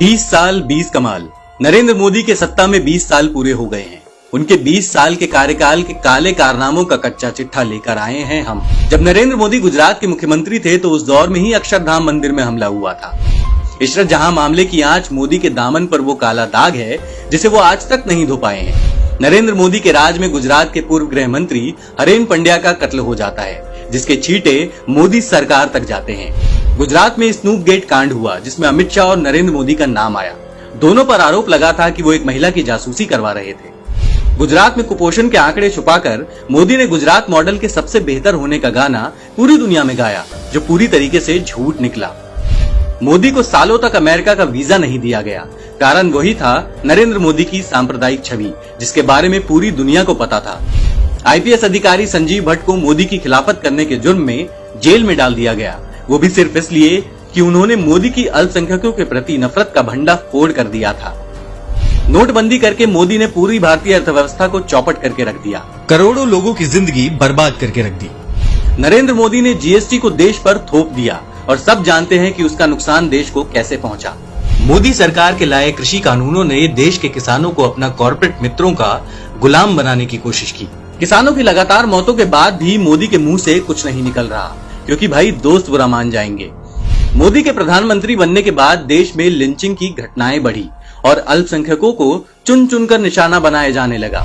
20 साल 20 कमाल। नरेंद्र मोदी के सत्ता में 20 साल पूरे हो गए हैं। उनके 20 साल के कार्यकाल के काले कारनामों का कच्चा चिट्ठा लेकर आए हैं हम। जब नरेंद्र मोदी गुजरात के मुख्यमंत्री थे तो उस दौर में ही अक्षरधाम मंदिर में हमला हुआ था। इशरत जहां मामले की आंच मोदी के दामन पर वो काला दाग है जिसे वो आज तक नहीं धो पाए हैं। नरेंद्र मोदी के राज में गुजरात के पूर्व गृह मंत्री हरेन पंड्या का कत्ल हो जाता है, जिसके छींटे मोदी सरकार तक जाते हैं। गुजरात में स्नूप गेट कांड हुआ जिसमें अमित शाह और नरेंद्र मोदी का नाम आया। दोनों पर आरोप लगा था कि वो एक महिला की जासूसी करवा रहे थे। गुजरात में कुपोषण के आंकड़े छुपाकर मोदी ने गुजरात मॉडल के सबसे बेहतर होने का गाना पूरी दुनिया में गाया, जो पूरी तरीके से झूठ निकला। मोदी को सालों तक अमेरिका का वीजा नहीं दिया गया। कारण वही था नरेंद्र मोदी की सांप्रदायिक छवि, जिसके बारे में पूरी दुनिया को पता था। आईपीएस अधिकारी संजीव भट्ट को मोदी की खिलाफत करने के जुर्म में जेल में डाल दिया गया, वो भी सिर्फ इसलिए कि उन्होंने मोदी की अल्पसंख्यकों के प्रति नफरत का भंडा फोड़ कर दिया था। नोटबंदी करके मोदी ने पूरी भारतीय अर्थव्यवस्था को चौपट करके रख दिया, करोड़ों लोगों की जिंदगी बर्बाद करके रख दी। नरेंद्र मोदी ने जीएसटी को देश पर थोप दिया और सब जानते हैं कि उसका नुकसान देश को कैसे पहुंचा। मोदी सरकार के लाए कृषि कानूनों ने देश के किसानों को अपना कॉर्पोरेट मित्रों का गुलाम बनाने की कोशिश की। किसानों की लगातार मौतों के बाद भी मोदी के मुंह से कुछ नहीं निकल रहा, क्योंकि भाई दोस्त बुरा मान जाएंगे। मोदी के प्रधानमंत्री बनने के बाद देश में लिंचिंग की घटनाएं बढ़ी और अल्पसंख्यकों को चुन चुनकर निशाना बनाया जाने लगा।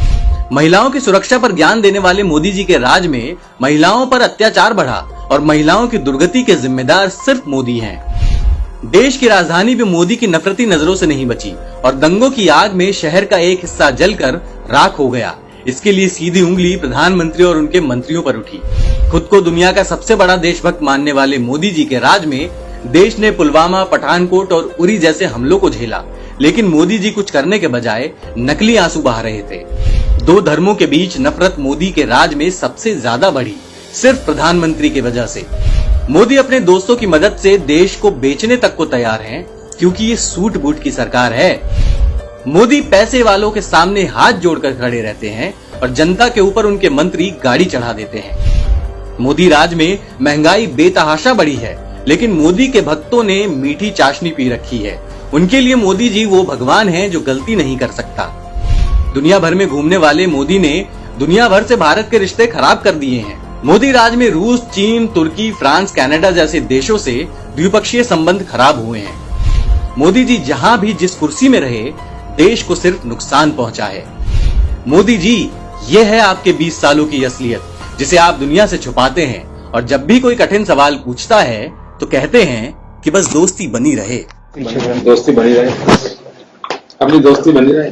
महिलाओं की सुरक्षा पर ज्ञान देने वाले मोदी जी के राज में महिलाओं पर अत्याचार बढ़ा और महिलाओं की दुर्गति के जिम्मेदार सिर्फ मोदी हैं। देश की राजधानी भी मोदी की नफरती नजरों से नहीं बची और दंगों की आग में शहर का एक हिस्सा जलकर राख हो गया। इसके लिए सीधी उंगली प्रधानमंत्री और उनके मंत्रियों पर उठी। खुद को दुनिया का सबसे बड़ा देशभक्त मानने वाले मोदी जी के राज में देश ने पुलवामा, पठानकोट और उरी जैसे हमलों को झेला, लेकिन मोदी जी कुछ करने के बजाय नकली आंसू बहा रहे थे। दो धर्मों के बीच नफरत मोदी के राज में सबसे ज्यादा बढ़ी, सिर्फ प्रधानमंत्री की वजह से। मोदी अपने दोस्तों की मदद से देश को बेचने तक को तैयार हैं, क्योंकि ये सूट बूट की सरकार है। मोदी पैसे वालों के सामने हाथ जोड़कर खड़े रहते हैं और जनता के ऊपर उनके मंत्री गाड़ी चढ़ा देते हैं। मोदी राज में महंगाई बेतहाशा बढ़ी है, लेकिन मोदी के भक्तों ने मीठी चाशनी पी रखी है। उनके लिए मोदी जी वो भगवान हैं जो गलती नहीं कर सकता। दुनिया भर में घूमने वाले मोदी ने दुनिया भर से भारत के रिश्ते खराब कर दिए हैं। मोदी राज में रूस, चीन, तुर्की, फ्रांस, कनाडा जैसे देशों से द्विपक्षीय संबंध खराब हुए हैं। मोदी जी जहां भी जिस कुर्सी में रहे, देश को सिर्फ नुकसान पहुंचा है। मोदी जी, ये है आपके 20 सालों की असलियत, जिसे आप दुनिया से छुपाते हैं। और जब भी कोई कठिन सवाल पूछता है तो कहते हैं कि बस दोस्ती बनी रहे। दोस्ती बनी रहे, अपनी दोस्ती बनी रहे।